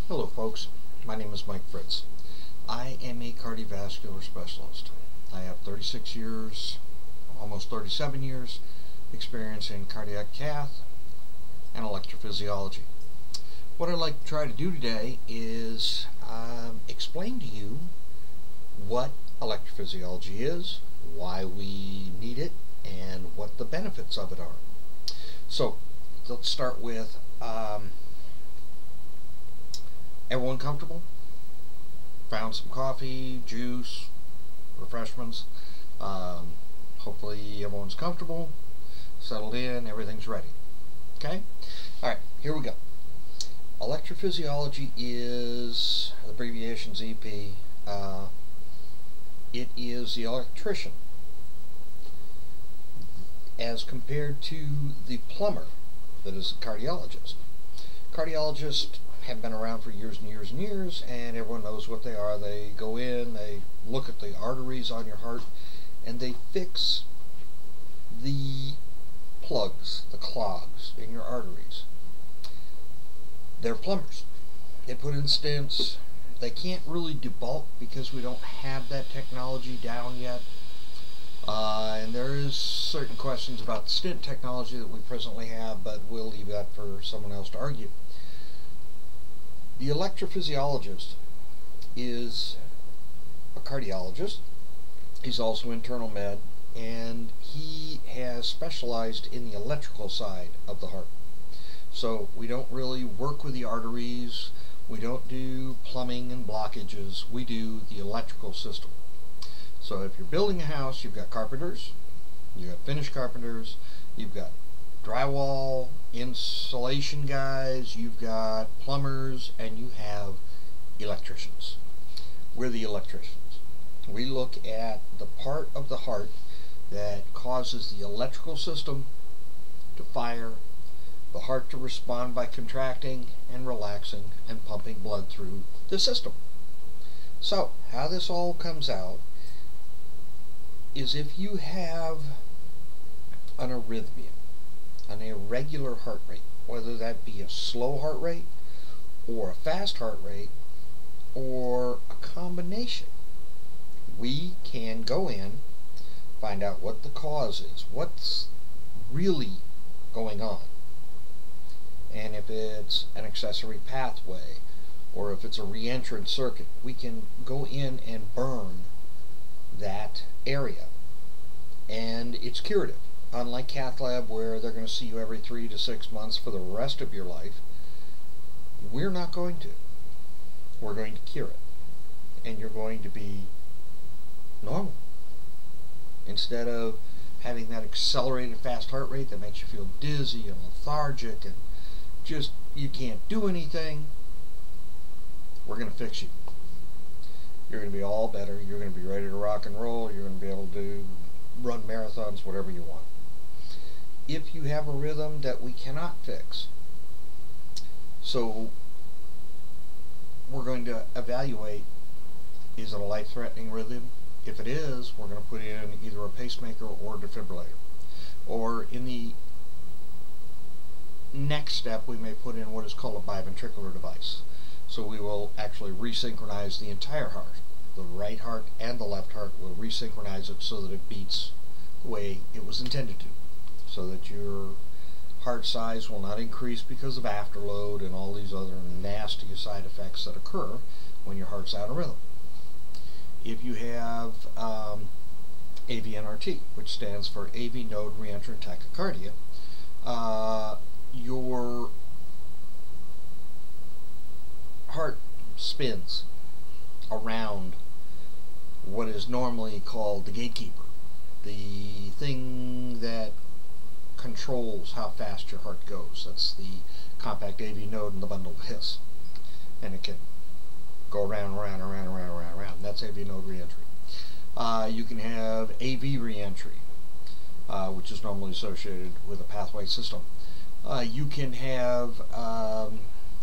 Hello folks, my name is Mike Fritz. I am a cardiovascular specialist. I have 36 years, almost 37 years experience in cardiac cath and electrophysiology. What I'd like to try to do today is explain to you what electrophysiology is, why we need it, and what the benefits of it are. So let's start with everyone comfortable? Found some coffee, juice, refreshments. Hopefully everyone's comfortable, settled in, everything's ready. Okay? Alright, here we go. Electrophysiology is, the abbreviation's EP. It is the electrician as compared to the plumber that is a cardiologist. Cardiologists have been around for years and years and years, and everyone knows what they are. They go in, they look at the arteries on your heart, and they fix the plugs, the clogs in your arteries. They're plumbers. They put in stents. They can't really debulk because we don't have that technology down yet. And there is certain questions about the stent technology that we presently have, but we'll leave that for someone else to argue. The electrophysiologist is a cardiologist. He's also internal med, and he has specialized in the electrical side of the heart. So we don't really work with the arteries, we don't do plumbing and blockages, we do the electrical system. So if you're building a house, you've got carpenters, you've got finish carpenters, you've got drywall, insulation guys, you've got plumbers, and you have electricians. We're the electricians. We look at the part of the heart that causes the electrical system to fire, the heart to respond by contracting and relaxing and pumping blood through the system. So how this all comes out is if you have an arrhythmia, an irregular heart rate, whether that be a slow heart rate or a fast heart rate or a combination, we can go in, find out what the cause is, what's really going on, and if it's an accessory pathway or if it's a reentrant circuit, we can go in and burn that area, and it's curative. Unlike cath lab, where they're going to see you every 3 to 6 months for the rest of your life, we're not going to. We're going to cure it, and you're going to be normal. Instead of having that accelerated fast heart rate that makes you feel dizzy and lethargic and just you can't do anything, we're going to fix you. You're going to be all better. You're going to be ready to rock and roll. You're going to be able to run marathons, whatever you want. If you have a rhythm that we cannot fix, so we're going to evaluate, is it a life-threatening rhythm? If it is, we're going to put in either a pacemaker or a defibrillator. Or in the next step, we may put in what is called a biventricular device. So we will actually resynchronize the entire heart. The right heart and the left heart will resynchronize it so that it beats the way it was intended to, so that your heart size will not increase because of afterload and all these other nasty side effects that occur when your heart's out of rhythm. If you have AV-NRT, which stands for AV Node Reentrant Tachycardia, your heart spins around what is normally called the gatekeeper, the thing that controls how fast your heart goes. That's the compact AV node in the bundle of His, and it can go around. That's AV node reentry. You can have AV reentry, which is normally associated with a pathway system. You can have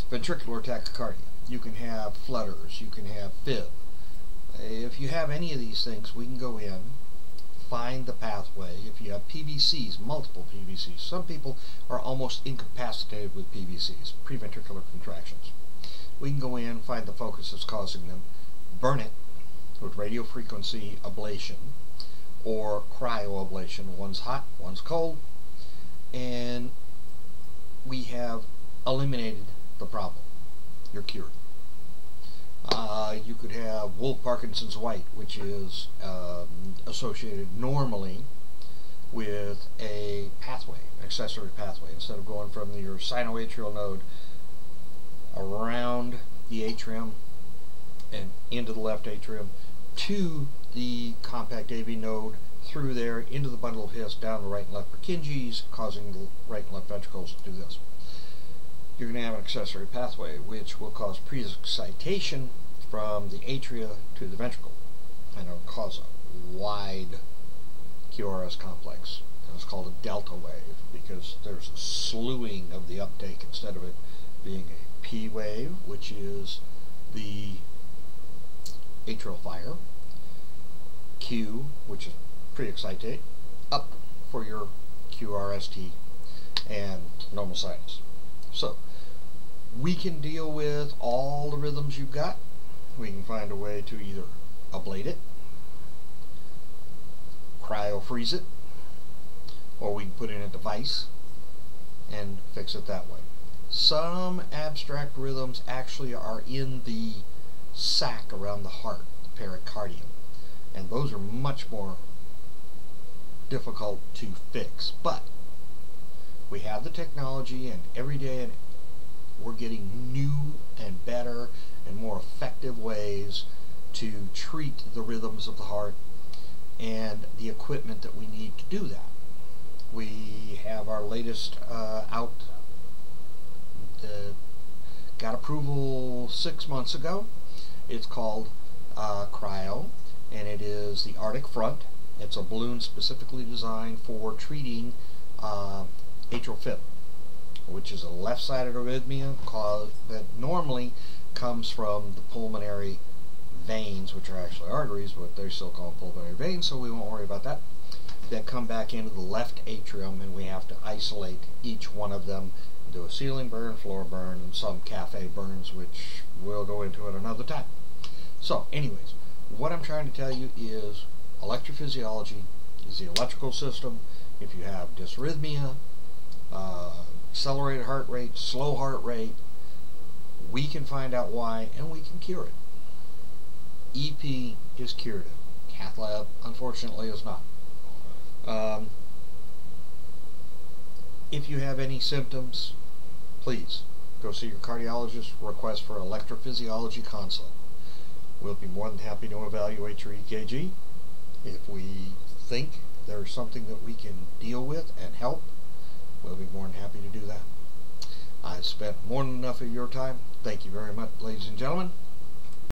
ventricular tachycardia. You can have flutters. You can have fib. If you have any of these things, we can go in, find the pathway. If you have PVCs, multiple PVCs, some people are almost incapacitated with PVCs, preventricular contractions. we can go in, find the focus that's causing them, burn it with radiofrequency ablation or cryoablation. One's hot, one's cold, and we have eliminated the problem. You're cured. You could have Wolff Parkinson's White, which is associated normally with a pathway, an accessory pathway. Instead of going from your sinoatrial node around the atrium and into the left atrium to the compact AV node, through there, into the bundle of His, down the right and left Purkinje's, causing the right and left ventricles to do this. You're going to have an accessory pathway which will cause pre-excitation from the atria to the ventricle, and it'll cause a wide QRS complex. And it's called a delta wave because there's a slewing of the uptake instead of it being a P wave, which is the atrial fire, Q, which is pre-excitate, up for your QRST and normal sinus. So we can deal with all the rhythms you've got. We can find a way to either ablate it, cryo-freeze it, or we can put in a device and fix it that way. Some abstract rhythms actually are in the sac around the heart, the pericardium, and those are much more difficult to fix. But we have the technology, and every day we're getting new and better and more effective ways to treat the rhythms of the heart and the equipment that we need to do that. We have our latest out, got approval 6 months ago. It's called Cryo, and it is the Arctic Front. It's a balloon specifically designed for treating atrial fib, which is a left-sided arrhythmia that normally comes from the pulmonary veins, which are actually arteries, but they're still called pulmonary veins, so we won't worry about that. That come back into the left atrium, and we have to isolate each one of them, do a ceiling burn, floor burn, and some cafe burns, which we'll go into at another time. So anyways, what I'm trying to tell you is electrophysiology is the electrical system. If you have dysrhythmia, accelerated heart rate, slow heart rate, we can find out why and we can cure it. EP is curative. Cath lab, unfortunately, is not. If you have any symptoms, please go see your cardiologist, request for electrophysiology consult. We'll be more than happy to evaluate your EKG. If we think there's something that we can deal with and help, we'll be more than happy to do that. I've spent more than enough of your time. Thank you very much, ladies and gentlemen.